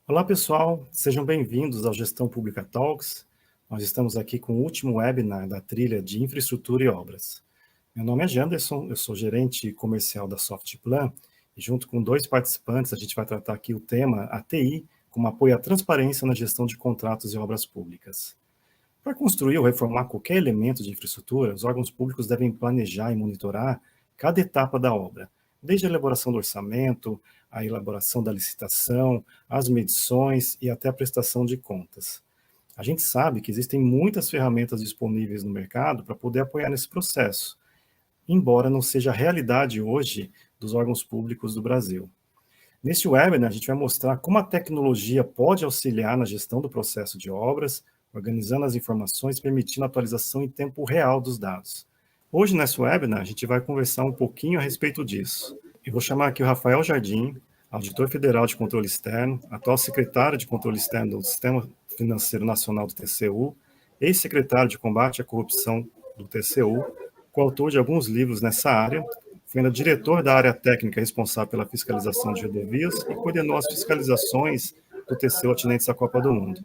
Olá, pessoal, sejam bem-vindos ao Gestão Pública Talks. Nós estamos aqui com o último webinar da trilha de Infraestrutura e Obras. Meu nome é Janderson, eu sou gerente comercial da Softplan e junto com dois participantes a gente vai tratar aqui o tema ATI como apoio à transparência na gestão de contratos e obras públicas. Para construir ou reformar qualquer elemento de infraestrutura, os órgãos públicos devem planejar e monitorar cada etapa da obra, desde a elaboração do orçamento, a elaboração da licitação, as medições e até a prestação de contas. A gente sabe que existem muitas ferramentas disponíveis no mercado para poder apoiar nesse processo, embora não seja a realidade hoje dos órgãos públicos do Brasil. Neste webinar, a gente vai mostrar como a tecnologia pode auxiliar na gestão do processo de obras, organizando as informações e permitindo a atualização em tempo real dos dados. Hoje, nesse webinar, a gente vai conversar um pouquinho a respeito disso. Eu vou chamar aqui o Rafael Jardim, auditor federal de controle externo, atual secretário de controle externo do Sistema Financeiro Nacional do TCU, ex-secretário de combate à corrupção do TCU, coautor de alguns livros nessa área, foi ainda diretor da área técnica responsável pela fiscalização de rodovias e coordenou as fiscalizações do TCU atinentes à Copa do Mundo.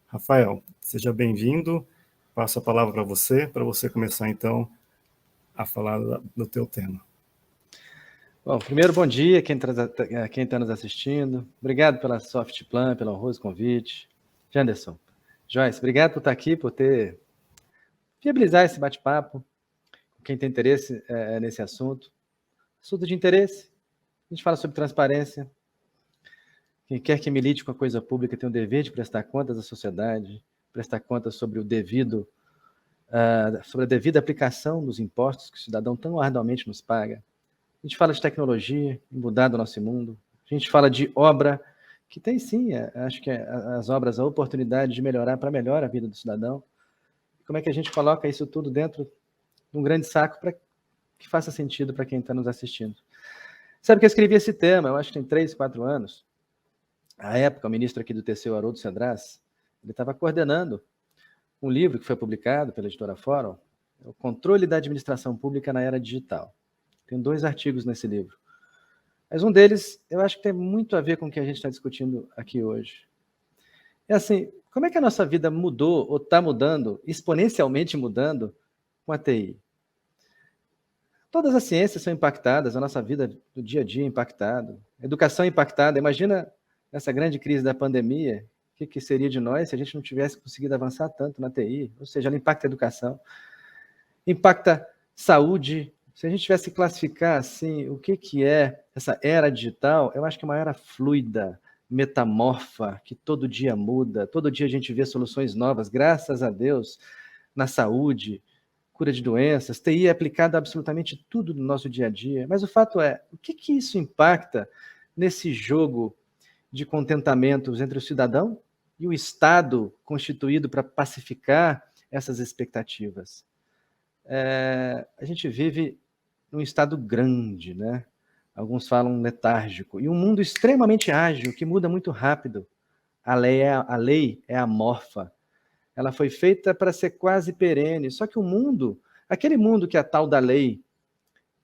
Rafael, seja bem-vindo. Passo a palavra para você começar, então, a falar do teu tema. Bom, primeiro, bom dia quem está nos assistindo. Obrigado pela Softplan, pelo honroso convite. Janderson, Joyce, obrigado por estar aqui, por viabilizar esse bate-papo. Quem tem interesse nesse assunto. Assunto de interesse, a gente fala sobre transparência. Quem quer que milite com a coisa pública tem o dever de prestar contas à sociedade, prestar contas sobre sobre a devida aplicação dos impostos que o cidadão tão arduamente nos paga. A gente fala de tecnologia, mudar o nosso mundo. A gente fala de obra, que tem sim, acho que as obras, a oportunidade de melhorar para melhor a vida do cidadão. Como é que a gente coloca isso tudo dentro de um grande saco para que faça sentido para quem está nos assistindo? Sabe que eu escrevi esse tema, eu acho que tem 3, 4 anos. À época, o ministro aqui do TCU, Haroldo Cedras, ele estava coordenando um livro que foi publicado pela editora Fórum, o Controle da Administração Pública na Era Digital. Tem 2 artigos nesse livro. Mas um deles, eu acho que tem muito a ver com o que a gente está discutindo aqui hoje. É assim, como é que a nossa vida mudou, ou está mudando, exponencialmente mudando, com a TI? Todas as ciências são impactadas, a nossa vida do dia a dia é impactada, a educação é impactada. Imagina essa grande crise da pandemia, o que seria de nós se a gente não tivesse conseguido avançar tanto na TI? Ou seja, ela impacta a educação, impacta saúde. Se a gente tivesse que classificar assim, o que é essa era digital, eu acho que é uma era fluida, metamorfa, que todo dia muda, todo dia a gente vê soluções novas, graças a Deus, na saúde, cura de doenças, TI é aplicada a absolutamente tudo no nosso dia a dia. Mas o fato é, o que isso impacta nesse jogo de contentamentos entre o cidadão e o Estado constituído para pacificar essas expectativas? A gente vive num estado grande, né? Alguns falam letárgico, e um mundo extremamente ágil, que muda muito rápido. A lei é amorfa. Ela foi feita para ser quase perene, só que o mundo, aquele mundo que a tal da lei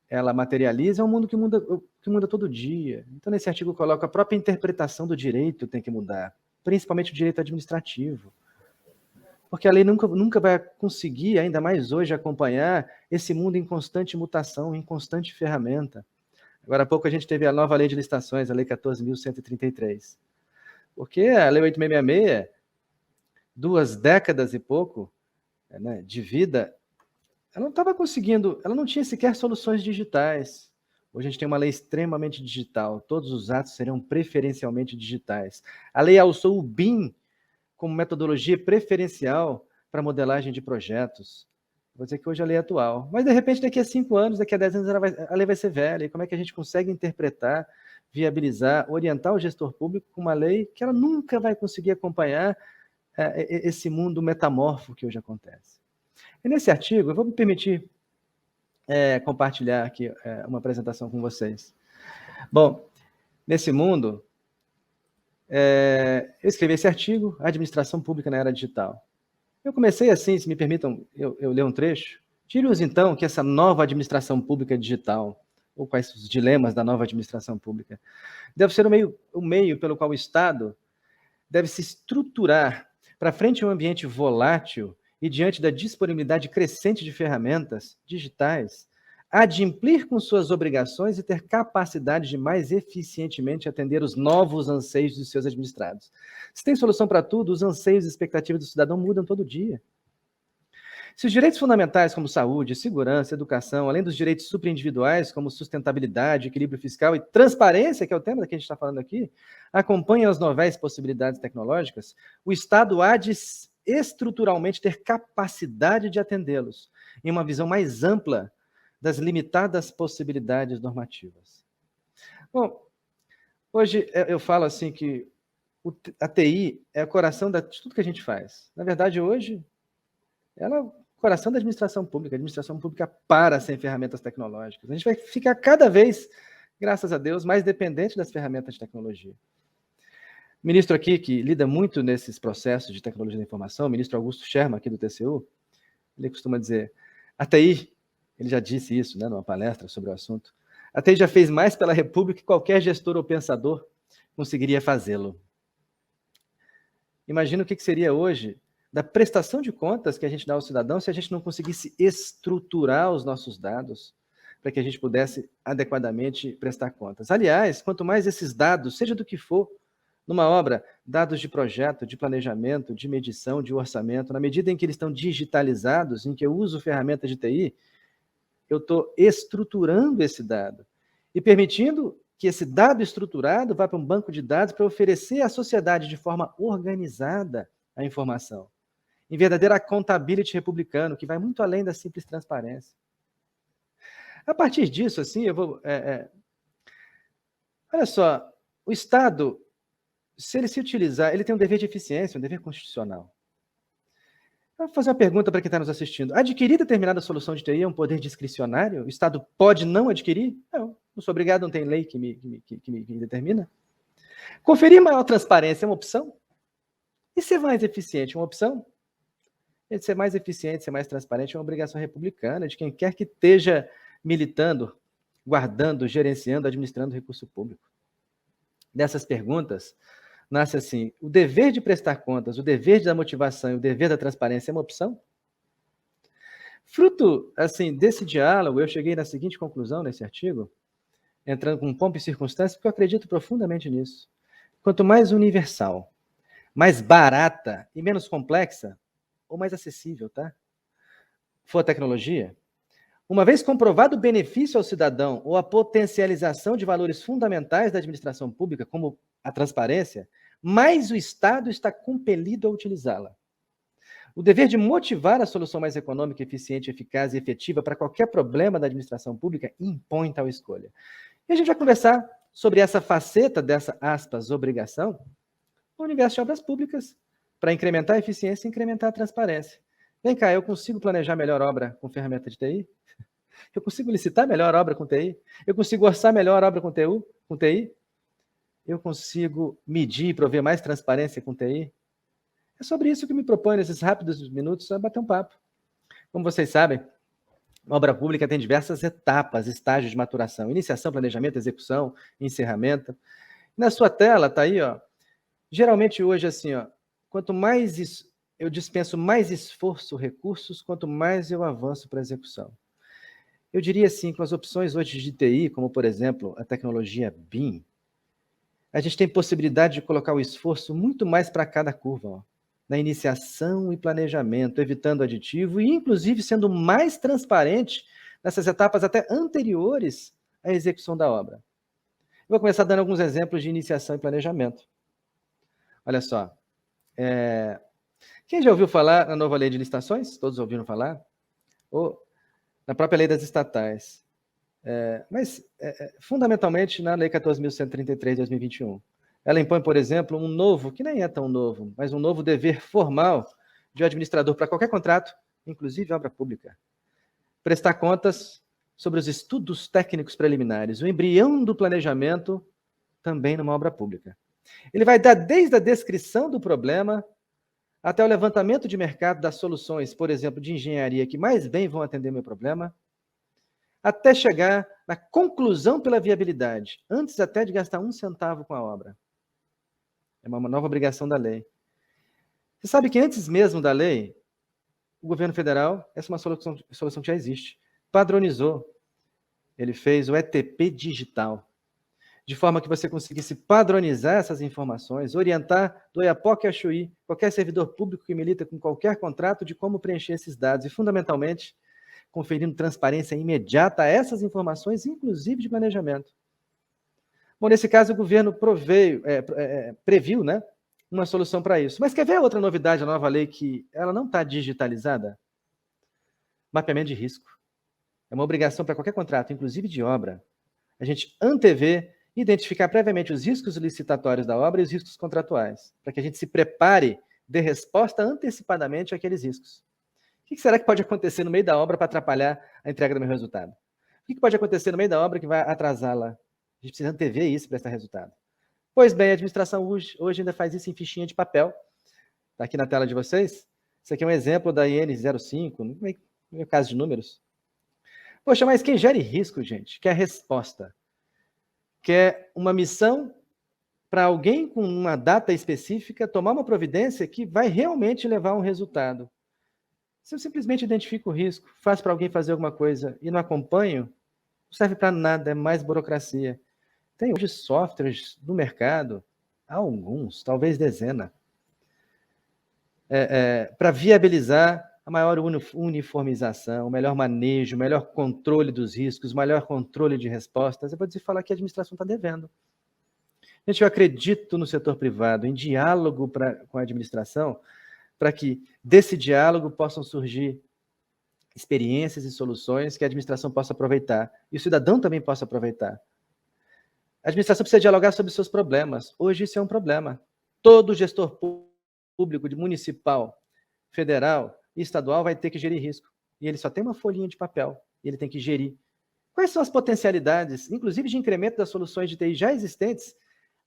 ela materializa, é um mundo que muda todo dia. Então, nesse artigo, eu coloco a própria interpretação do direito tem que mudar, principalmente o direito administrativo. Porque a lei nunca vai conseguir, ainda mais hoje, acompanhar esse mundo em constante mutação, em constante ferramenta. Agora há pouco a gente teve a nova lei de licitações, a lei 14.133. Porque a lei 8.666, 2 décadas e pouco, né, de vida, ela não estava conseguindo, ela não tinha sequer soluções digitais. Hoje a gente tem uma lei extremamente digital, todos os atos serão preferencialmente digitais. A lei alçou o BIM como metodologia preferencial para modelagem de projetos. Vou dizer que hoje a lei é atual. Mas, de repente, daqui a 5 anos, daqui a 10 anos, a lei vai ser velha. E como é que a gente consegue interpretar, viabilizar, orientar o gestor público com uma lei que ela nunca vai conseguir acompanhar esse mundo metamorfo que hoje acontece? E nesse artigo, eu vou me permitir compartilhar aqui uma apresentação com vocês. Bom, nesse mundo, eu escrevi esse artigo, Administração Pública na Era Digital. Eu comecei assim, se me permitam eu ler um trecho. Tire-os, então, que essa nova administração pública digital, ou quais os dilemas da nova administração pública, deve ser o meio pelo qual o Estado deve se estruturar para frente a um ambiente volátil e diante da disponibilidade crescente de ferramentas digitais, adimplir com suas obrigações e ter capacidade de mais eficientemente atender os novos anseios dos seus administrados. Se tem solução para tudo, os anseios e expectativas do cidadão mudam todo dia. Se os direitos fundamentais como saúde, segurança, educação, além dos direitos superindividuais como sustentabilidade, equilíbrio fiscal e transparência, que é o tema que a gente está falando aqui, acompanham as novas possibilidades tecnológicas, o Estado há de estruturalmente ter capacidade de atendê-los em uma visão mais ampla das limitadas possibilidades normativas. Bom, hoje eu falo assim que a TI é o coração de tudo que a gente faz. Na verdade, hoje, ela é o coração da administração pública. A administração pública para sem ferramentas tecnológicas. A gente vai ficar cada vez, graças a Deus, mais dependente das ferramentas de tecnologia. O ministro aqui, que lida muito nesses processos de tecnologia da informação, o ministro Augusto Scherman, aqui do TCU, ele costuma dizer, a TI, ele já disse isso, né, numa palestra sobre o assunto, a TI já fez mais pela República que qualquer gestor ou pensador conseguiria fazê-lo. Imagina o que seria hoje da prestação de contas que a gente dá ao cidadão se a gente não conseguisse estruturar os nossos dados para que a gente pudesse adequadamente prestar contas. Aliás, quanto mais esses dados, seja do que for, numa obra, dados de projeto, de planejamento, de medição, de orçamento, na medida em que eles estão digitalizados, em que eu uso ferramentas de TI, eu estou estruturando esse dado e permitindo que esse dado estruturado vá para um banco de dados para oferecer à sociedade de forma organizada a informação, em verdadeiro accountability republicano, que vai muito além da simples transparência. A partir disso, assim, eu vou... Olha só, o Estado, se ele se utilizar, ele tem um dever de eficiência, um dever constitucional. Eu vou fazer uma pergunta para quem está nos assistindo. Adquirir determinada solução de TI é um poder discricionário? O Estado pode não adquirir? Não sou obrigado, não tem lei que me determina. Conferir maior transparência é uma opção? E ser mais eficiente é uma opção? E ser mais eficiente, ser mais transparente é uma obrigação republicana de quem quer que esteja militando, guardando, gerenciando, administrando recurso público. Dessas perguntas, nasce assim, o dever de prestar contas, o dever da motivação e o dever da transparência é uma opção? Fruto, assim, desse diálogo, eu cheguei na seguinte conclusão nesse artigo, entrando com pompa e circunstância, porque eu acredito profundamente nisso. Quanto mais universal, mais barata e menos complexa, ou mais acessível, tá? For a tecnologia, uma vez comprovado o benefício ao cidadão ou a potencialização de valores fundamentais da administração pública, como a transparência, mais o Estado está compelido a utilizá-la. O dever de motivar a solução mais econômica, eficiente, eficaz e efetiva para qualquer problema da administração pública impõe tal escolha. E a gente vai conversar sobre essa faceta dessa, aspas, obrigação, no universo de obras públicas, para incrementar a eficiência e incrementar a transparência. Vem cá, eu consigo planejar melhor obra com ferramenta de TI? Eu consigo licitar melhor obra com TI? Eu consigo orçar melhor obra com TI? Eu consigo medir e prover mais transparência com TI? É sobre isso que me proponho nesses rápidos minutos, a bater um papo. Como vocês sabem, a obra pública tem diversas etapas, estágios de maturação, iniciação, planejamento, execução, encerramento. Na sua tela está aí, ó. Geralmente hoje, assim, ó, quanto mais eu dispenso mais esforço, recursos, quanto mais eu avanço para a execução. Eu diria assim, com as opções hoje de TI, como por exemplo a tecnologia BIM, a gente tem possibilidade de colocar o esforço muito mais para cada curva, ó, na iniciação e planejamento, evitando aditivo e inclusive sendo mais transparente nessas etapas até anteriores à execução da obra. Eu vou começar dando alguns exemplos de iniciação e planejamento. Olha só, quem já ouviu falar na nova lei de licitações? Todos ouviram falar? Ou na própria lei das estatais. Mas, fundamentalmente, na lei 14.133 de 2021. Ela impõe, por exemplo, um novo, que nem é tão novo, mas um novo dever formal de um administrador para qualquer contrato, inclusive obra pública. Prestar contas sobre os estudos técnicos preliminares, o embrião do planejamento, também numa obra pública. Ele vai dar desde a descrição do problema até o levantamento de mercado das soluções, por exemplo, de engenharia, que mais bem vão atender meu problema, até chegar na conclusão pela viabilidade, antes até de gastar 1 centavo com a obra. É uma nova obrigação da lei. Você sabe que antes mesmo da lei, o governo federal, essa é uma solução que já existe, padronizou. Ele fez o ETP digital, de forma que você conseguisse padronizar essas informações, orientar do Oiapoque a Chuí, qualquer servidor público que milita com qualquer contrato, de como preencher esses dados e, fundamentalmente, conferindo transparência imediata a essas informações, inclusive de planejamento. Bom, nesse caso, o governo previu, né, uma solução para isso. Mas quer ver outra novidade da nova lei que ela não está digitalizada? Mapeamento de risco. É uma obrigação para qualquer contrato, inclusive de obra, a gente antever e identificar previamente os riscos licitatórios da obra e os riscos contratuais, para que a gente se prepare, dê resposta antecipadamente àqueles riscos. O que será que pode acontecer no meio da obra para atrapalhar a entrega do meu resultado? O que pode acontecer no meio da obra que vai atrasá-la? A gente precisa antever isso para prestar resultado. Pois bem, a administração hoje ainda faz isso em fichinha de papel. Está aqui na tela de vocês. Isso aqui é um exemplo da IN 05, no meu caso de números. Poxa, mas quem gere risco, gente, quer resposta. Quer uma missão para alguém com uma data específica tomar uma providência que vai realmente levar a um resultado. Se eu simplesmente identifico o risco, faço para alguém fazer alguma coisa e não acompanho, não serve para nada, é mais burocracia. Tem hoje softwares no mercado, alguns, talvez dezena, para viabilizar a maior uniformização, o melhor manejo, o melhor controle dos riscos, o melhor controle de respostas. Eu vou dizer falar que a administração está devendo. Gente, eu acredito no setor privado, em diálogo com a administração, para que desse diálogo possam surgir experiências e soluções que a administração possa aproveitar, e o cidadão também possa aproveitar. A administração precisa dialogar sobre seus problemas. Hoje isso é um problema. Todo gestor público, de municipal, federal e estadual vai ter que gerir risco. E ele só tem uma folhinha de papel, e ele tem que gerir. Quais são as potencialidades, inclusive de incremento das soluções de TI já existentes,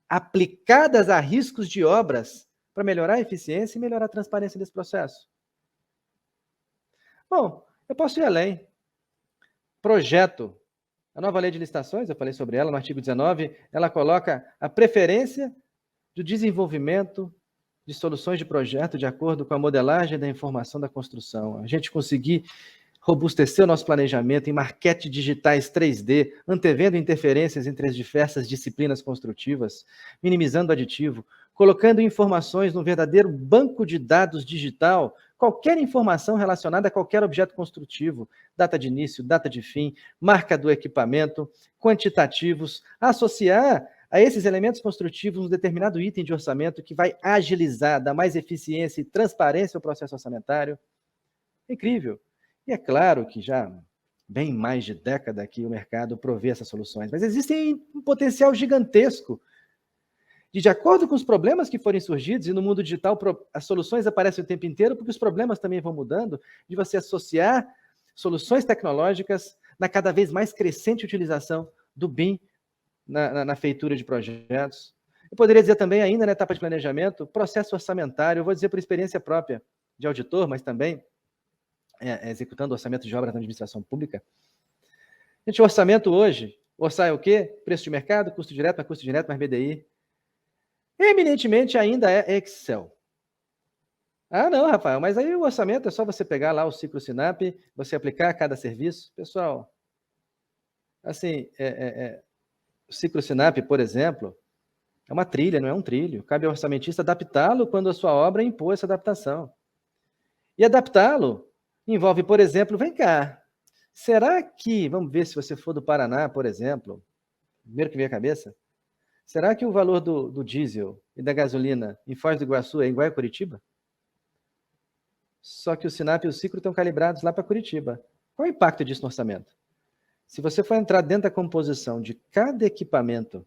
aplicadas a riscos de obras, para melhorar a eficiência e melhorar a transparência desse processo? Bom, eu posso ir além. Projeto. A nova lei de licitações, eu falei sobre ela no artigo 19, ela coloca a preferência do desenvolvimento de soluções de projeto de acordo com a modelagem da informação da construção. A gente conseguir robustecer o nosso planejamento em maquetes digitais 3D, antevendo interferências entre as diversas disciplinas construtivas, minimizando o aditivo, colocando informações num verdadeiro banco de dados digital, qualquer informação relacionada a qualquer objeto construtivo, data de início, data de fim, marca do equipamento, quantitativos, associar a esses elementos construtivos um determinado item de orçamento que vai agilizar, dar mais eficiência e transparência ao processo orçamentário. Incrível. E é claro que já bem mais de década que o mercado provê essas soluções, mas existem um potencial gigantesco de acordo com os problemas que forem surgidos, e no mundo digital as soluções aparecem o tempo inteiro, porque os problemas também vão mudando, de você associar soluções tecnológicas na cada vez mais crescente utilização do BIM na feitura de projetos. Eu poderia dizer também, ainda na etapa de planejamento, processo orçamentário, eu vou dizer por experiência própria de auditor, mas também executando orçamento de obra na administração pública. Gente, o orçamento hoje, orçar é o quê? Preço de mercado, custo direto mais BDI. Eminentemente ainda é Excel. Ah, não, Rafael, mas aí o orçamento é só você pegar lá o ciclo SINAP, você aplicar a cada serviço. Pessoal, assim, o ciclo SINAP, por exemplo, é uma trilha, não é um trilho. Cabe ao orçamentista adaptá-lo quando a sua obra impor essa adaptação. E adaptá-lo envolve, por exemplo, vem cá, será que, vamos ver se você for do Paraná, por exemplo, primeiro que vem à cabeça, será que o valor do diesel e da gasolina em Foz do Iguaçu é igual a Curitiba? Só que o SINAP e o ciclo estão calibrados lá para Curitiba. Qual é o impacto disso no orçamento? Se você for entrar dentro da composição de cada equipamento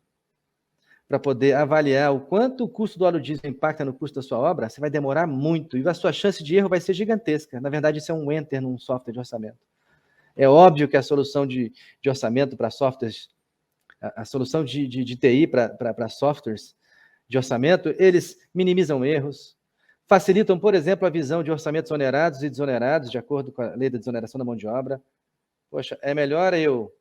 para poder avaliar o quanto o custo do óleo diesel impacta no custo da sua obra, você vai demorar muito e a sua chance de erro vai ser gigantesca. Na verdade, isso é um enter num software de orçamento. É óbvio que a solução de orçamento para softwares, a solução de TI para softwares de orçamento, eles minimizam erros, facilitam, por exemplo, a visão de orçamentos onerados e desonerados, de acordo com a lei da desoneração da mão de obra. Poxa, é melhor eu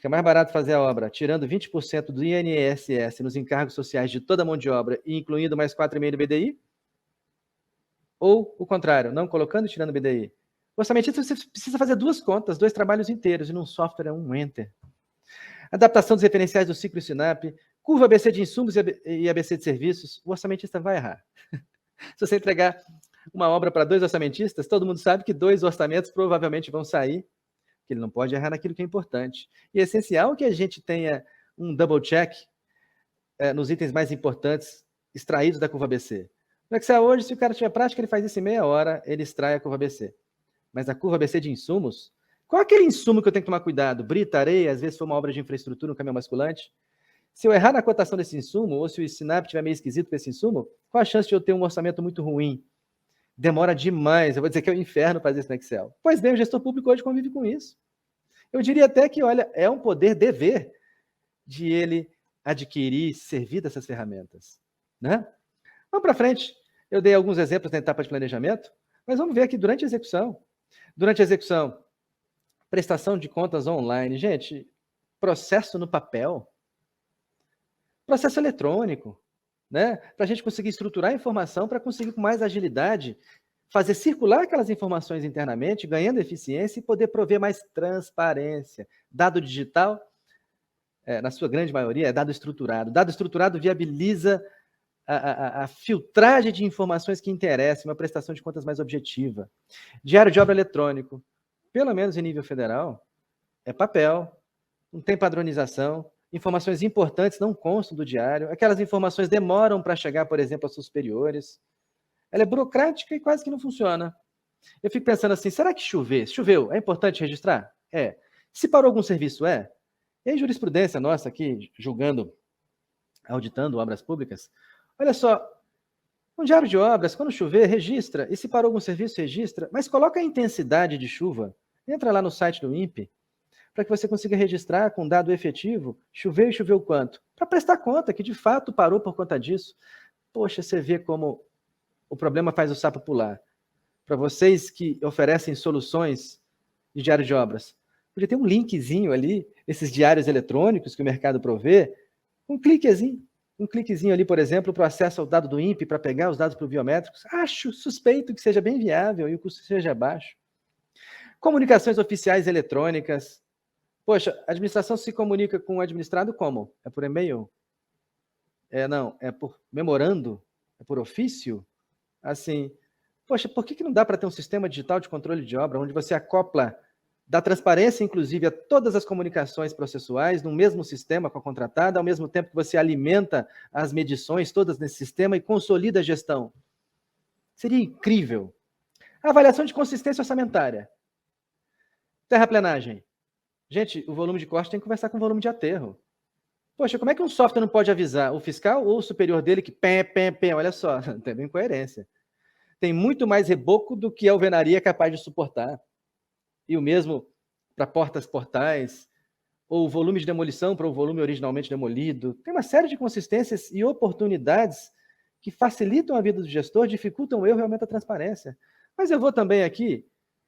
Fica mais barato fazer a obra tirando 20% do INSS nos encargos sociais de toda a mão de obra e incluindo mais 4,5% do BDI? Ou o contrário, não colocando e tirando o BDI? O orçamentista você precisa fazer 2 contas, 2 trabalhos inteiros, e num software é um enter. Adaptação dos referenciais do ciclo SINAP, curva ABC de insumos e ABC de serviços, o orçamentista vai errar. Se você entregar uma obra para 2 orçamentistas, todo mundo sabe que 2 orçamentos provavelmente vão sair, que ele não pode errar naquilo que é importante. E é essencial que a gente tenha um double check nos itens mais importantes extraídos da curva ABC. No Excel hoje, se o cara tiver prática, ele faz isso em meia hora, ele extrai a curva ABC. Mas a curva ABC de insumos, qual é aquele insumo que eu tenho que tomar cuidado? Brita, areia, às vezes foi uma obra de infraestrutura, um caminhão basculante. Se eu errar na cotação desse insumo, ou se o SINAP estiver meio esquisito com esse insumo, qual a chance de eu ter um orçamento muito ruim? Demora demais, eu vou dizer que é o inferno fazer isso no Excel. Pois bem, o gestor público hoje convive com isso. Eu diria até que, olha, é um poder-dever de ele adquirir, servir dessas ferramentas. Né? Vamos para frente. Eu dei alguns exemplos na etapa de planejamento, mas vamos ver aqui durante a execução. Durante a execução, prestação de contas online. Gente, processo no papel, processo eletrônico, né? Para a gente conseguir estruturar a informação, para conseguir com mais agilidade fazer circular aquelas informações internamente, ganhando eficiência e poder prover mais transparência. Dado digital, na sua grande maioria, é dado estruturado. Dado estruturado viabiliza a filtragem de informações que interessam, uma prestação de contas mais objetiva. Diário de obra eletrônico, pelo menos em nível federal, é papel, não tem padronização, informações importantes não constam do diário, aquelas informações demoram para chegar, por exemplo, aos seus superiores. Ela é burocrática e quase que não funciona. Eu fico pensando assim, será que choveu, é importante registrar? É. Se parou algum serviço, é. E aí, jurisprudência nossa aqui, julgando, auditando obras públicas, olha só, um diário de obras, quando chover, registra, e se parou algum serviço, registra, mas coloca a intensidade de chuva, entra lá no site do INPE, para que você consiga registrar com dado efetivo, choveu e choveu quanto, para prestar conta que de fato parou por conta disso. Poxa, você vê como o problema faz o sapo pular. Para vocês que oferecem soluções de diário de obras, podia ter um linkzinho ali, esses diários eletrônicos que o mercado provê, um cliquezinho ali, por exemplo, para o acesso ao dado do INPE, para pegar os dados para o biométricos. Acho suspeito que seja bem viável e o custo seja baixo. Comunicações oficiais eletrônicas. Poxa, a administração se comunica com o administrado como? É por e-mail? Não, é por memorando? É por ofício? Assim, poxa, por que não dá para ter um sistema digital de controle de obra, onde você acopla, dá transparência, inclusive, a todas as comunicações processuais, no mesmo sistema com a contratada, ao mesmo tempo que você alimenta as medições todas nesse sistema e consolida a gestão? Seria incrível. Avaliação de consistência orçamentária. Terraplenagem. Gente, o volume de corte tem que conversar com o volume de aterro. Poxa, como é que um software não pode avisar o fiscal ou o superior dele que olha só, tem incoerência. Tem muito mais reboco do que a alvenaria é capaz de suportar. E o mesmo para portas-portais, ou o volume de demolição para o volume originalmente demolido. Tem uma série de consistências e oportunidades que facilitam a vida do gestor, dificultam o erro e aumentam a transparência. Mas eu vou também aqui,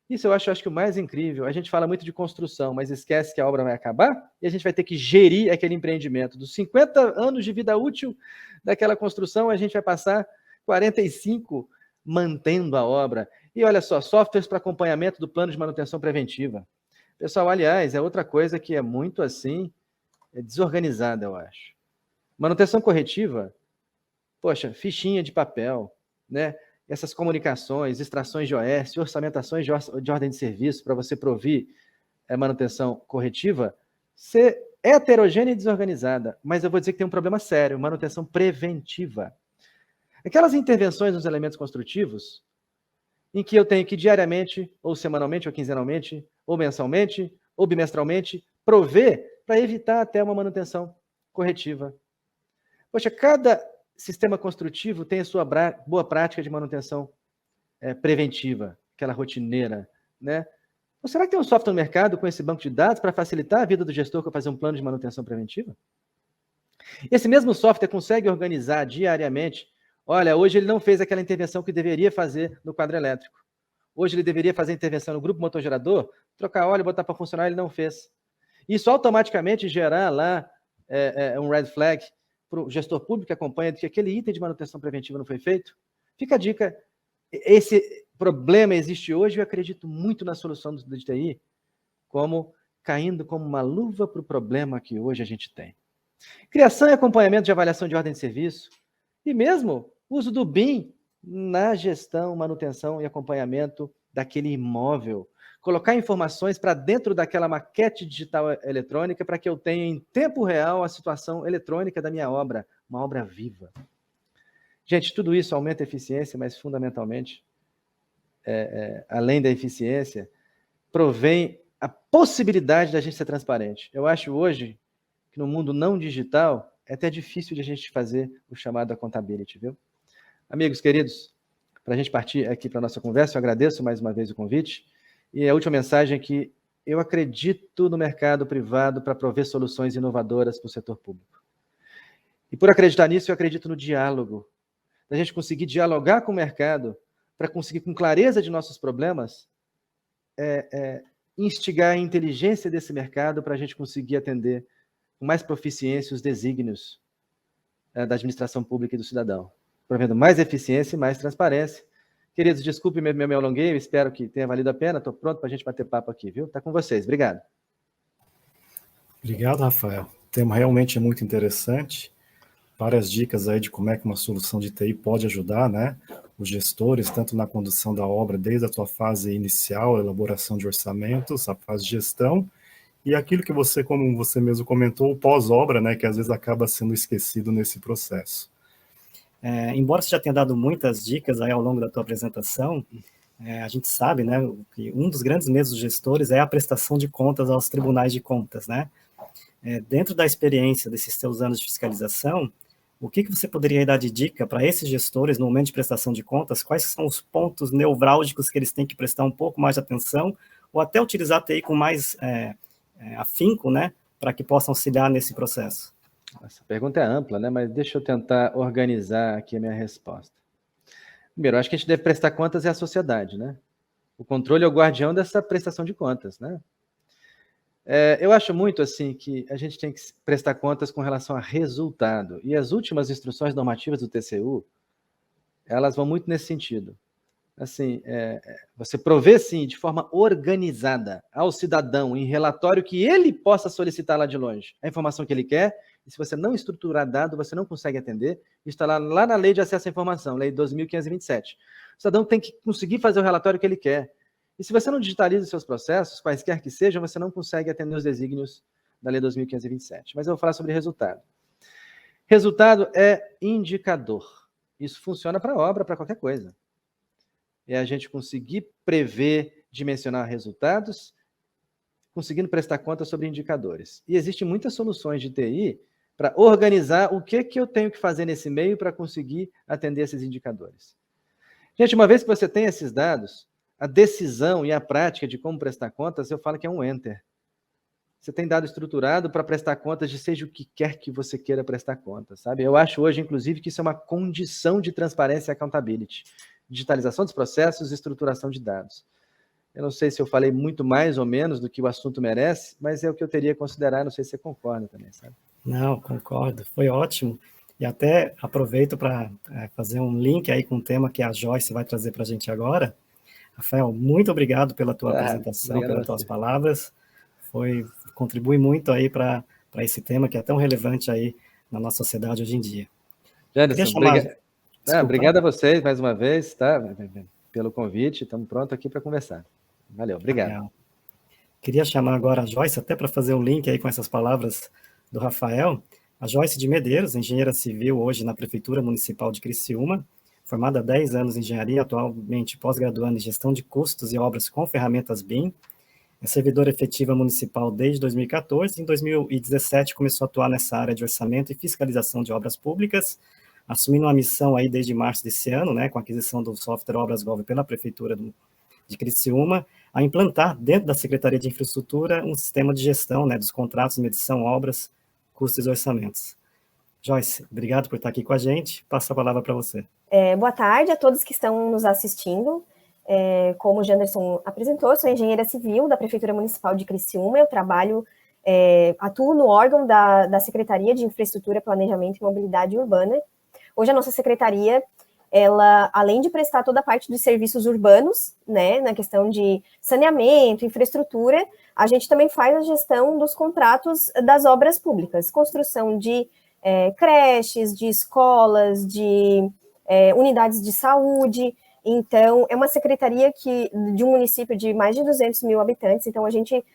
isso eu acho que o mais incrível, a gente fala muito de construção, mas esquece que a obra vai acabar e a gente vai ter que gerir aquele empreendimento. Dos 50 anos de vida útil daquela construção, a gente vai passar 45 mantendo a obra. E olha só, softwares para acompanhamento do plano de manutenção preventiva. Pessoal, aliás, é outra coisa que é muito assim, desorganizada, eu acho. Manutenção corretiva, poxa, fichinha de papel, né? Essas comunicações, extrações de OS, orçamentações de ordem de serviço para você provir manutenção corretiva, ser heterogênea e desorganizada. Mas eu vou dizer que tem um problema sério, manutenção preventiva. Aquelas intervenções nos elementos construtivos, em que eu tenho que diariamente, ou semanalmente, ou quinzenalmente, ou mensalmente, ou bimestralmente, prover para evitar até uma manutenção corretiva. Poxa, cada sistema construtivo tem a sua boa prática de manutenção preventiva, aquela rotineira, né? Ou será que tem um software no mercado com esse banco de dados para facilitar a vida do gestor para fazer um plano de manutenção preventiva? Esse mesmo software consegue organizar diariamente, olha, hoje ele não fez aquela intervenção que deveria fazer no quadro elétrico. Hoje ele deveria fazer intervenção no grupo motor-gerador, trocar óleo, botar para funcionar, ele não fez. Isso automaticamente gerar lá um red flag para o gestor público que acompanha de que aquele item de manutenção preventiva não foi feito? Fica a dica. Esse problema existe hoje e eu acredito muito na solução do TI, caindo como uma luva para o problema que hoje a gente tem. Criação e acompanhamento de avaliação de ordem de serviço e mesmo uso do BIM na gestão, manutenção e acompanhamento daquele imóvel. Colocar informações para dentro daquela maquete digital eletrônica para que eu tenha em tempo real a situação eletrônica da minha obra, uma obra viva. Gente, tudo isso aumenta a eficiência, mas fundamentalmente, além da eficiência, provém a possibilidade da gente ser transparente. Eu acho hoje que no mundo não digital é até difícil de a gente fazer o chamado accountability, viu? Amigos queridos, para a gente partir aqui para a nossa conversa, eu agradeço mais uma vez o convite. E a última mensagem é que eu acredito no mercado privado para prover soluções inovadoras para o setor público. E por acreditar nisso, eu acredito no diálogo. Da gente conseguir dialogar com o mercado para conseguir, com clareza de nossos problemas, instigar a inteligência desse mercado para a gente conseguir atender com mais proficiência os desígnios da administração pública e do cidadão, provendo mais eficiência e mais transparência. Queridos, desculpe me alonguei, eu espero que tenha valido a pena, estou pronto para a gente bater papo aqui, viu? Está com vocês, obrigado. Obrigado, Rafael. O tema realmente é muito interessante, várias dicas aí de como é que uma solução de TI pode ajudar, né, os gestores, tanto na condução da obra, desde a tua fase inicial, elaboração de orçamentos, a fase de gestão, e aquilo que você, como você mesmo comentou, o pós-obra, né, que às vezes acaba sendo esquecido nesse processo. Embora você já tenha dado muitas dicas aí ao longo da tua apresentação, a gente sabe, né, que um dos grandes medos dos gestores é a prestação de contas aos tribunais de contas, né? Dentro da experiência desses teus anos de fiscalização, o que você poderia dar de dica para esses gestores no momento de prestação de contas? Quais são os pontos nevrálgicos que eles têm que prestar um pouco mais de atenção, ou até utilizar a TI com mais afinco, né, para que possam auxiliar nesse processo? Essa pergunta é ampla, né? Mas deixa eu tentar organizar aqui a minha resposta. Primeiro, acho que a gente deve prestar contas à sociedade, né? O controle é o guardião dessa prestação de contas, né? Eu acho muito assim que a gente tem que prestar contas com relação a resultado. E as últimas instruções normativas do TCU, elas vão muito nesse sentido. Assim, você prover, sim, de forma organizada ao cidadão, em relatório que ele possa solicitar lá de longe, a informação que ele quer, e se você não estruturar dado, você não consegue atender. Isso está lá na Lei de Acesso à Informação, Lei 12.527. O cidadão tem que conseguir fazer o relatório que ele quer. E se você não digitaliza os seus processos, quaisquer que sejam, você não consegue atender os desígnios da Lei 12.527. Mas eu vou falar sobre resultado. Resultado é indicador. Isso funciona para obra, para qualquer coisa. É a gente conseguir prever, dimensionar resultados, conseguindo prestar conta sobre indicadores. E existem muitas soluções de TI para organizar o que eu tenho que fazer nesse meio para conseguir atender esses indicadores. Gente, uma vez que você tem esses dados, a decisão e a prática de como prestar contas, eu falo que é um enter. Você tem dado estruturado para prestar contas de seja o que quer que você queira prestar contas, sabe? Eu acho hoje, inclusive, que isso é uma condição de transparência e accountability. Digitalização dos processos e estruturação de dados. Eu não sei se eu falei muito mais ou menos do que o assunto merece, mas é o que eu teria a considerar, não sei se você concorda também, sabe? Não, concordo, foi ótimo. E até aproveito para fazer um link aí com o tema que a Joyce vai trazer para a gente agora. Rafael, muito obrigado pela tua apresentação, pelas tuas palavras. Contribui muito aí para esse tema que é tão relevante aí na nossa sociedade hoje em dia. Janderson, obrigado a vocês mais uma vez, tá? Pelo convite, estamos prontos aqui para conversar. Valeu, obrigado. Legal. Queria chamar agora a Joyce, até para fazer um link aí com essas palavras do Rafael. A Joyce de Medeiros, engenheira civil hoje na Prefeitura Municipal de Criciúma, formada há 10 anos em engenharia, atualmente pós-graduando em gestão de custos e obras com ferramentas BIM. É servidora efetiva municipal desde 2014. Em 2017 começou a atuar nessa área de orçamento e fiscalização de obras públicas, assumindo uma missão aí desde março desse ano, né, com a aquisição do software ObrasGov pela Prefeitura de Criciúma, a implantar dentro da Secretaria de Infraestrutura um sistema de gestão, né, dos contratos, medição, obras, custos e orçamentos. Joyce, obrigado por estar aqui com a gente. Passo a palavra para você. Boa tarde a todos que estão nos assistindo. Como o Janderson apresentou, eu sou engenheira civil da Prefeitura Municipal de Criciúma. Eu trabalho atuo no órgão da Secretaria de Infraestrutura, Planejamento e Mobilidade Urbana. Hoje a nossa secretaria, ela, além de prestar toda a parte dos serviços urbanos, né, na questão de saneamento, infraestrutura, a gente também faz a gestão dos contratos das obras públicas, construção de creches, de escolas, de unidades de saúde. Então, é uma secretaria de um município de mais de 200 mil habitantes, então a gente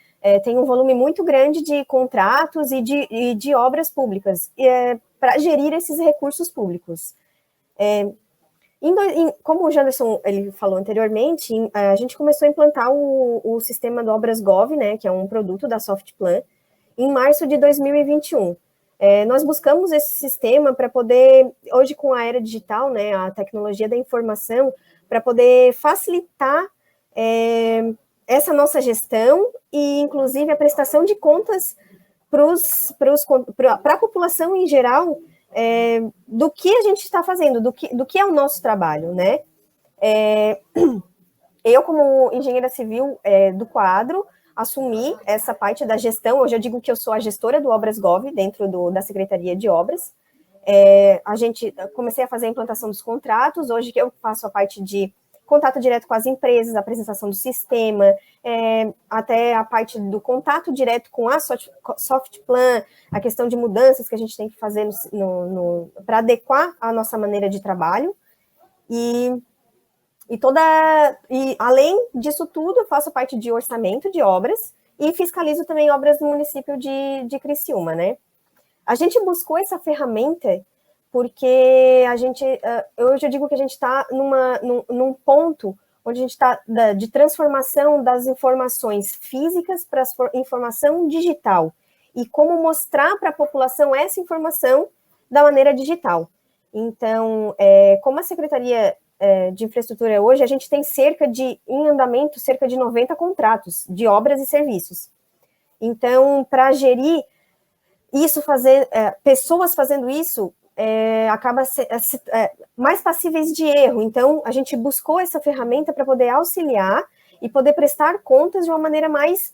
tem um volume muito grande de contratos e de obras públicas para gerir esses recursos públicos. Como o Janderson ele falou anteriormente, a gente começou a implantar o sistema do Obras Gov, né, que é um produto da Softplan, em março de 2021. Nós buscamos esse sistema para poder, hoje com a era digital, né, a tecnologia da informação, para poder facilitar essa nossa gestão e, inclusive, a prestação de contas para a população em geral do que a gente está fazendo, do que é o nosso trabalho, né? Eu, como engenheira civil do quadro, assumi essa parte da gestão. Hoje eu digo que eu sou a gestora do Obras Gov, dentro da Secretaria de Obras. Comecei a fazer a implantação dos contratos, hoje que eu faço a parte de contato direto com as empresas, apresentação do sistema, até a parte do contato direto com a Softplan, a questão de mudanças que a gente tem que fazer para adequar a nossa maneira de trabalho. E além disso tudo, eu faço parte de orçamento de obras e fiscalizo também obras no município de Criciúma, né? A gente buscou essa ferramenta porque eu já digo que a gente está num ponto onde a gente está de transformação das informações físicas para a informação digital, e como mostrar para a população essa informação da maneira digital. Então, como a Secretaria de Infraestrutura hoje, a gente tem em andamento, cerca de 90 contratos de obras e serviços. Então, para gerir isso, pessoas fazendo isso, acaba mais passíveis de erro. Então, a gente buscou essa ferramenta para poder auxiliar e poder prestar contas de uma maneira mais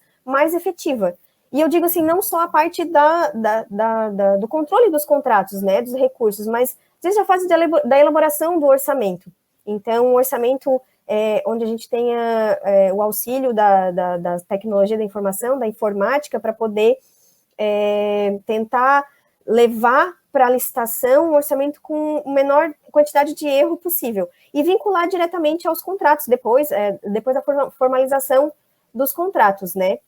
efetiva. E eu digo assim, não só a parte do controle dos contratos, né, dos recursos, mas desde a fase da elaboração do orçamento. Então, o orçamento onde a gente tenha o auxílio da tecnologia da informação, da informática, para poder tentar levar para a licitação um orçamento com a menor quantidade de erro possível e vincular diretamente aos contratos depois da formalização dos contratos, né?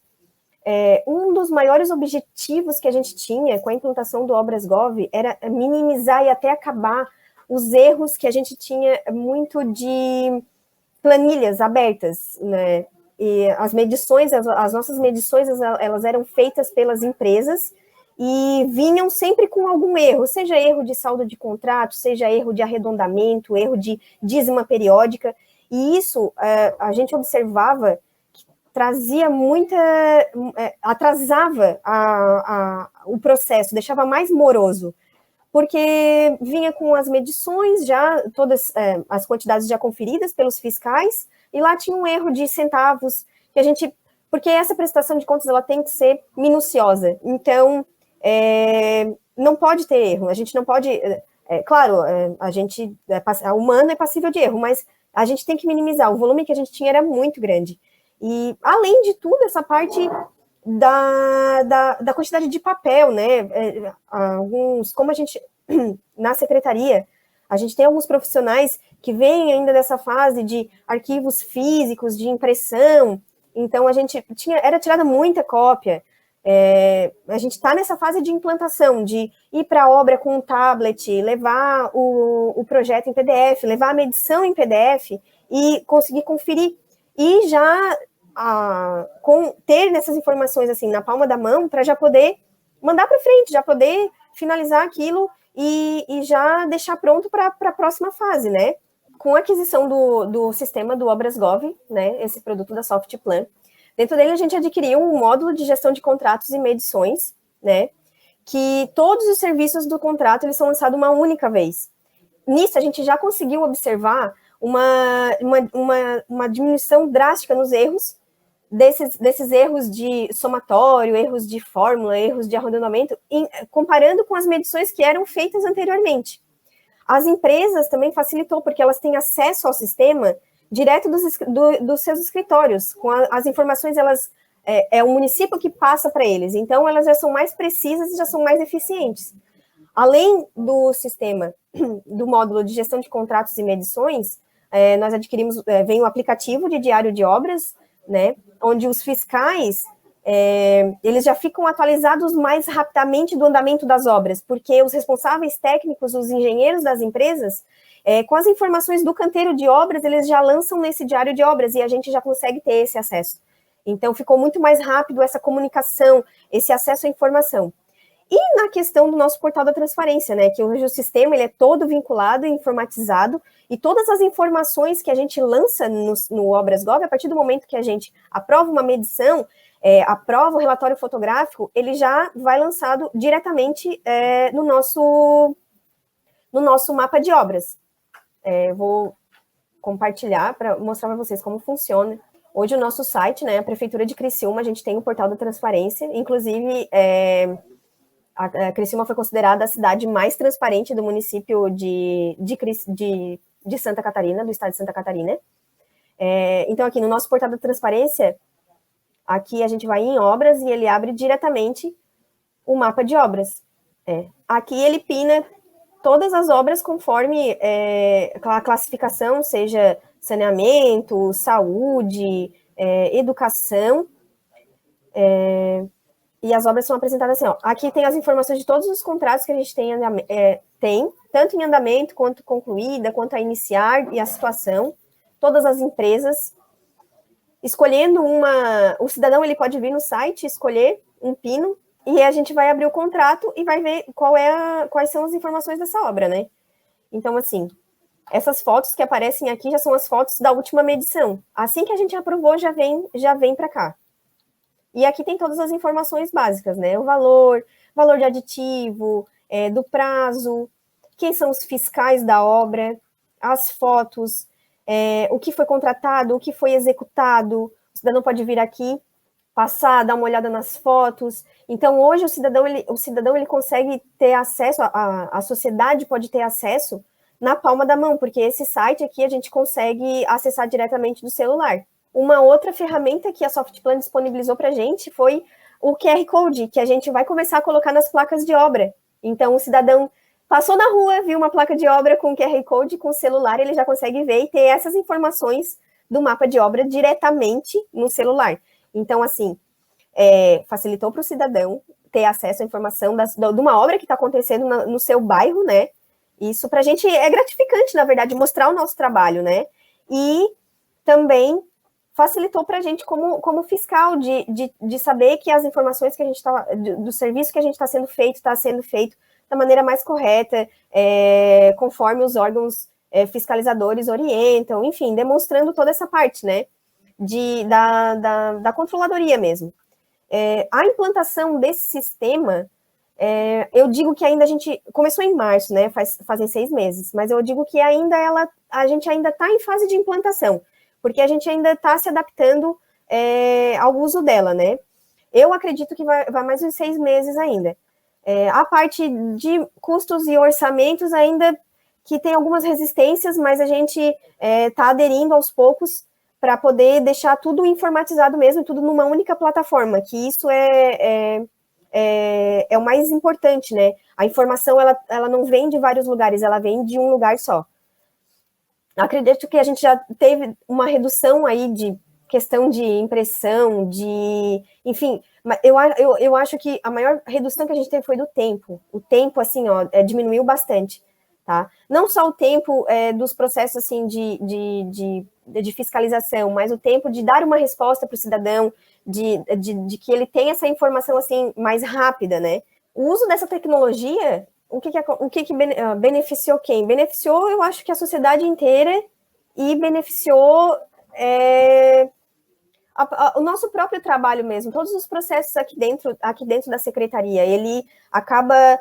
Um dos maiores objetivos que a gente tinha com a implantação do Obras Gov era minimizar e até acabar os erros que a gente tinha muito de planilhas abertas, né? E as medições, as nossas medições, elas eram feitas pelas empresas e vinham sempre com algum erro, seja erro de saldo de contrato, seja erro de arredondamento, erro de dízima periódica, e isso a gente observava que trazia atrasava o processo, deixava mais moroso, porque vinha com as medições já, todas as quantidades já conferidas pelos fiscais, e lá tinha um erro de centavos, porque essa prestação de contas ela tem que ser minuciosa, então não pode ter erro, a gente não pode, claro, a humana é passível de erro, mas a gente tem que minimizar, o volume que a gente tinha era muito grande, e além de tudo, essa parte da quantidade de papel, né, como a gente, na secretaria, a gente tem alguns profissionais que vêm ainda dessa fase de arquivos físicos, de impressão, então a gente era tirada muita cópia. A gente está nessa fase de implantação, de ir para a obra com um tablet, levar o projeto em PDF, levar a medição em PDF e conseguir conferir. E já ter essas informações assim na palma da mão para já poder mandar para frente, já poder finalizar aquilo e já deixar pronto para a próxima fase, né? Com a aquisição do sistema do Obras Gov, né, esse produto da Softplan, dentro dele a gente adquiriu um módulo de gestão de contratos e medições, né, que todos os serviços do contrato eles são lançados uma única vez. Nisso a gente já conseguiu observar uma diminuição drástica nos erros, desses erros de somatório, erros de fórmula, erros de arredondamento, comparando com as medições que eram feitas anteriormente. As empresas também facilitou, porque elas têm acesso ao sistema direto dos seus escritórios, com as informações, é o município que passa para eles, então elas já são mais precisas e já são mais eficientes. Além do sistema, do módulo de gestão de contratos e medições, nós adquirimos, vem o aplicativo de diário de obras, né, onde os fiscais, eles já ficam atualizados mais rapidamente do andamento das obras, porque os responsáveis técnicos, os engenheiros das empresas, com as informações do canteiro de obras, eles já lançam nesse diário de obras e a gente já consegue ter esse acesso. Então, ficou muito mais rápido essa comunicação, esse acesso à informação. E na questão do nosso portal da transparência, né, que hoje o sistema ele é todo vinculado e informatizado, e todas as informações que a gente lança no Obras.gov, a partir do momento que a gente aprova uma medição, aprova o relatório fotográfico, ele já vai lançado diretamente no nosso mapa de obras. Vou compartilhar para mostrar para vocês como funciona. Hoje o nosso site, né, a Prefeitura de Criciúma, a gente tem o portal da transparência, inclusive a Criciúma foi considerada a cidade mais transparente do município de Santa Catarina, do estado de Santa Catarina. Então aqui no nosso portal da transparência, aqui a gente vai em obras e ele abre diretamente o mapa de obras. Aqui ele pina todas as obras conforme a classificação, seja saneamento, saúde, educação, e as obras são apresentadas assim, ó. Aqui tem as informações de todos os contratos que a gente tem, tanto em andamento, quanto concluída, quanto a iniciar e a situação, todas as empresas. Escolhendo o cidadão ele pode vir no site, escolher um pino, e a gente vai abrir o contrato e vai ver quais são as informações dessa obra, né? Então, assim, essas fotos que aparecem aqui já são as fotos da última medição. Assim que a gente aprovou, já vem para cá. E aqui tem todas as informações básicas, né? O valor de aditivo, do prazo, quem são os fiscais da obra, as fotos, o que foi contratado, o que foi executado. O cidadão pode vir aqui, passar, dar uma olhada nas fotos. Então, hoje, o cidadão ele consegue ter acesso, a sociedade pode ter acesso na palma da mão, porque esse site aqui a gente consegue acessar diretamente do celular. Uma outra ferramenta que a Softplan disponibilizou para a gente foi o QR Code, que a gente vai começar a colocar nas placas de obra. Então, o cidadão passou na rua, viu uma placa de obra com QR Code, com o celular, ele já consegue ver e ter essas informações do mapa de obra diretamente no celular. Então, assim, facilitou para o cidadão ter acesso à informação de uma obra que está acontecendo no seu bairro, né? Isso para a gente é gratificante, na verdade, mostrar o nosso trabalho, né? E também facilitou para a gente como fiscal de saber que as informações que a gente do serviço que a gente está sendo feito da maneira mais correta, conforme os órgãos fiscalizadores orientam, enfim, demonstrando toda essa parte, né, da controladoria mesmo. A implantação desse sistema, eu digo que ainda a gente começou em março, né, fazem 6 meses, mas eu digo que a gente ainda está em fase de implantação, porque a gente ainda está se adaptando ao uso dela, né? Eu acredito que vai mais uns 6 meses ainda. A parte de custos e orçamentos ainda que tem algumas resistências, mas a gente está aderindo aos poucos para poder deixar tudo informatizado mesmo, tudo numa única plataforma, que isso é o mais importante, né? A informação, ela não vem de vários lugares, ela vem de um lugar só. Acredito que a gente já teve uma redução aí de questão de impressão, enfim, eu acho que a maior redução que a gente teve foi do tempo. O tempo, assim, ó, diminuiu bastante, tá? Não só o tempo dos processos, assim, de fiscalização, mas o tempo de dar uma resposta para o cidadão, de que ele tenha essa informação, assim, mais rápida, né? O uso dessa tecnologia... O que beneficiou quem? Beneficiou, eu acho que a sociedade inteira e beneficiou o nosso próprio trabalho mesmo, todos os processos aqui dentro da secretaria. Ele acaba,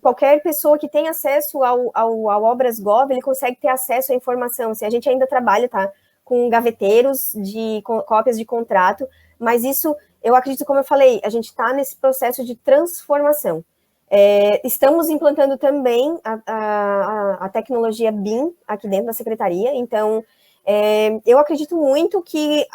qualquer pessoa que tem acesso ao Obras.gov, ele consegue ter acesso à informação. Assim, a gente ainda trabalha, tá, com gaveteiros de cópias de contrato, mas isso, eu acredito, como eu falei, a gente está nesse processo de transformação. Estamos implantando também a tecnologia BIM aqui dentro da secretaria, então eu acredito muito que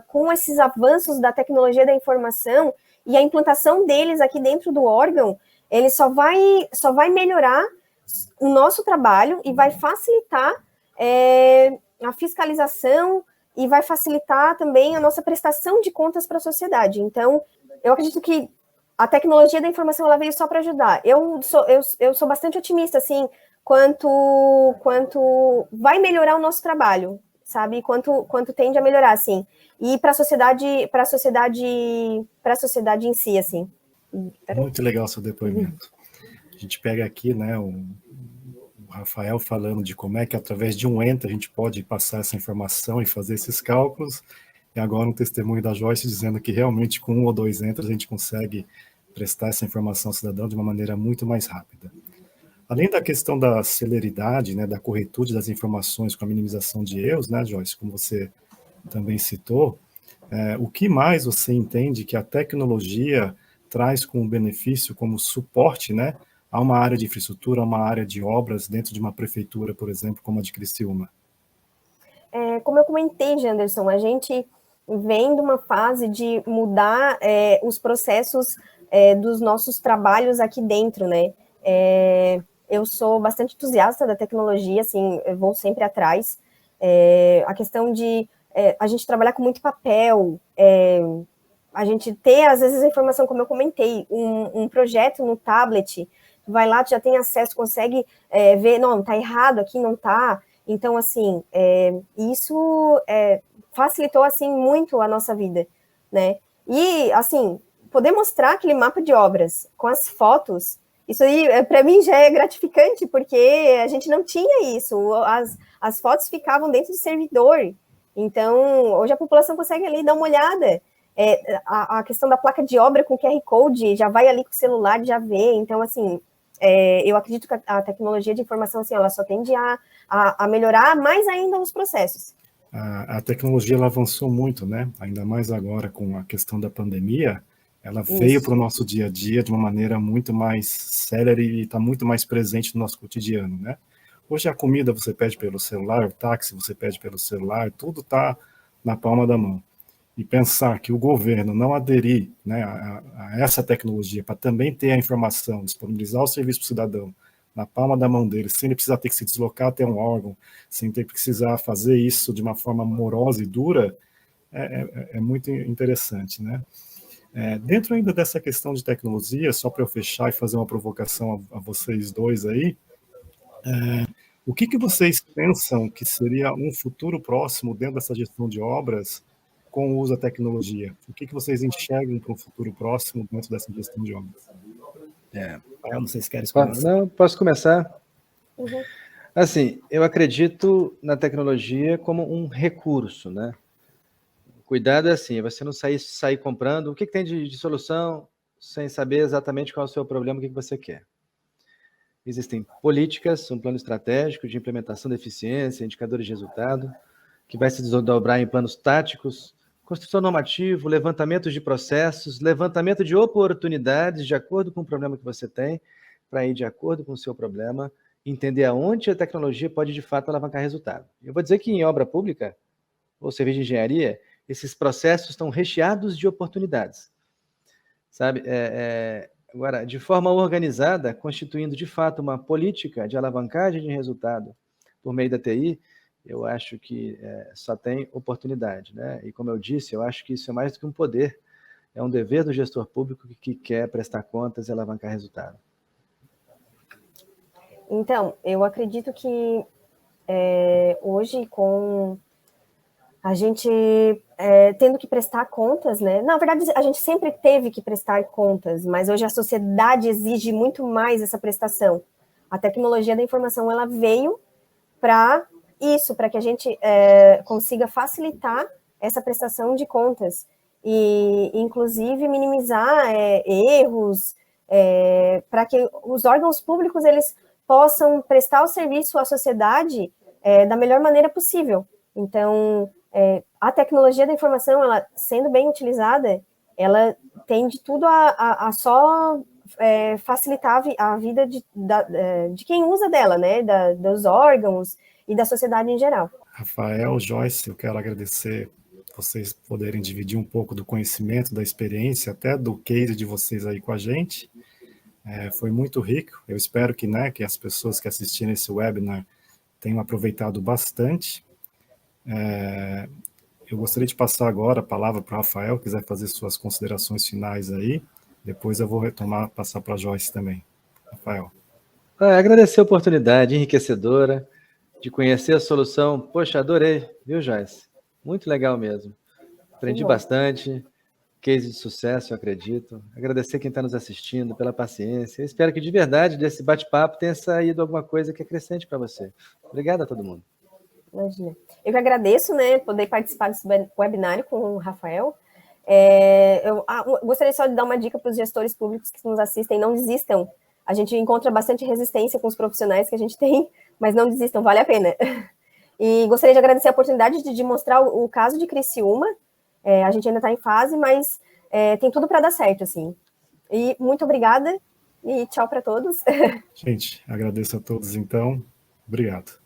com esses avanços da tecnologia da informação e a implantação deles aqui dentro do órgão, ele só vai melhorar o nosso trabalho e vai facilitar a fiscalização e vai facilitar também a nossa prestação de contas para a sociedade. Então, eu acredito que a tecnologia da informação ela veio só para ajudar. Eu sou bastante otimista, assim, quanto vai melhorar o nosso trabalho, sabe? Quanto tende a melhorar, assim. E para a sociedade em si, assim. Muito legal seu depoimento. A gente pega aqui, né, o Rafael falando de como é que através de um enter a gente pode passar essa informação e fazer esses cálculos, e agora um testemunho da Joyce dizendo que realmente com 1 ou 2 enters a gente consegue prestar essa informação ao cidadão de uma maneira muito mais rápida. Além da questão da celeridade, né, da corretude das informações com a minimização de erros, né, Joyce, como você também citou, o que mais você entende que a tecnologia traz como benefício, como suporte, né, a uma área de infraestrutura, a uma área de obras dentro de uma prefeitura, por exemplo, como a de Criciúma? Como eu comentei, Janderson, a gente vem de uma fase de mudar os processos dos nossos trabalhos aqui dentro, né? Eu sou bastante entusiasta da tecnologia, assim, eu vou sempre atrás. A questão de a gente trabalhar com muito papel, a gente ter, às vezes, a informação, como eu comentei, um projeto no tablet, vai lá, tu já tem acesso, consegue ver, não, tá errado aqui, não tá. Então, assim, isso facilitou, assim, muito a nossa vida, né? E, assim, poder mostrar aquele mapa de obras com as fotos, isso aí, para mim, já é gratificante, porque a gente não tinha isso. As fotos ficavam dentro do servidor. Então, hoje a população consegue ali dar uma olhada. A questão da placa de obra com QR Code, já vai ali com o celular, já vê. Então, assim, eu acredito que a tecnologia de informação, assim, ela só tende a melhorar mais ainda os processos. A tecnologia ela avançou muito, né? Ainda mais agora com a questão da pandemia, ela veio para o nosso dia a dia de uma maneira muito mais célere e está muito mais presente no nosso cotidiano, né? Hoje a comida você pede pelo celular, o táxi você pede pelo celular, tudo está na palma da mão. E pensar que o governo não aderir, né, a essa tecnologia para também ter a informação, disponibilizar o serviço para o cidadão na palma da mão dele, sem ele precisar ter que se deslocar até um órgão, sem ter que precisar fazer isso de uma forma morosa e dura, é muito interessante, né? Dentro ainda dessa questão de tecnologia, só para eu fechar e fazer uma provocação a vocês dois aí, o que vocês pensam que seria um futuro próximo dentro dessa gestão de obras com o uso da tecnologia? O que vocês enxergam para um futuro próximo dentro dessa gestão de obras? Eu não sei se querem começar. Não, posso começar? Uhum. Assim, eu acredito na tecnologia como um recurso, né? Cuidado é assim, você não sair comprando o que tem de solução sem saber exatamente qual é o seu problema, o que você quer. Existem políticas, um plano estratégico de implementação da eficiência, indicadores de resultado, que vai se desdobrar em planos táticos, construção normativa, levantamento de processos, levantamento de oportunidades de acordo com o problema que você tem, para ir de acordo com o seu problema, entender aonde a tecnologia pode de fato alavancar resultado. Eu vou dizer que em obra pública, ou serviço de engenharia, esses processos estão recheados de oportunidades. Sabe? Agora, de forma organizada, constituindo de fato uma política de alavancagem de resultado por meio da TI, eu acho que só tem oportunidade, né? E como eu disse, eu acho que isso é mais do que um poder, é um dever do gestor público que quer prestar contas e alavancar resultado. Então, eu acredito que hoje, com a gente tendo que prestar contas, né? Na verdade, a gente sempre teve que prestar contas, mas hoje a sociedade exige muito mais essa prestação. A tecnologia da informação, ela veio para isso, para que a gente consiga facilitar essa prestação de contas e, inclusive, minimizar erros, para que os órgãos públicos eles possam prestar o serviço à sociedade da melhor maneira possível, Então, a tecnologia da informação, ela sendo bem utilizada, ela tem de tudo a só facilitar a vida de quem usa dela, né? Dos órgãos e da sociedade em geral. Rafael, Joyce, eu quero agradecer vocês poderem dividir um pouco do conhecimento, da experiência, até do case de vocês aí com a gente. Foi muito rico. Eu espero que as pessoas que assistiram esse webinar tenham aproveitado bastante. Eu gostaria de passar agora a palavra para o Rafael, quiser fazer suas considerações finais aí. Depois eu vou passar para a Joyce também. Rafael. Agradecer a oportunidade enriquecedora de conhecer a solução. Poxa, adorei, viu, Joyce? Muito legal mesmo. Aprendi bastante. Case de sucesso, eu acredito. Agradecer quem está nos assistindo pela paciência. Eu espero que, de verdade, desse bate-papo tenha saído alguma coisa que acrescente para você. Obrigado a todo mundo. Imagina. Eu que agradeço, né, poder participar desse webinário com o Rafael. Eu gostaria só de dar uma dica para os gestores públicos que nos assistem: não desistam. A gente encontra bastante resistência com os profissionais que a gente tem, mas não desistam, vale a pena. E gostaria de agradecer a oportunidade de mostrar o caso de Criciúma. A gente ainda está em fase, mas tem tudo para dar certo, assim. E muito obrigada e tchau para todos. Gente, agradeço a todos, então. Obrigado.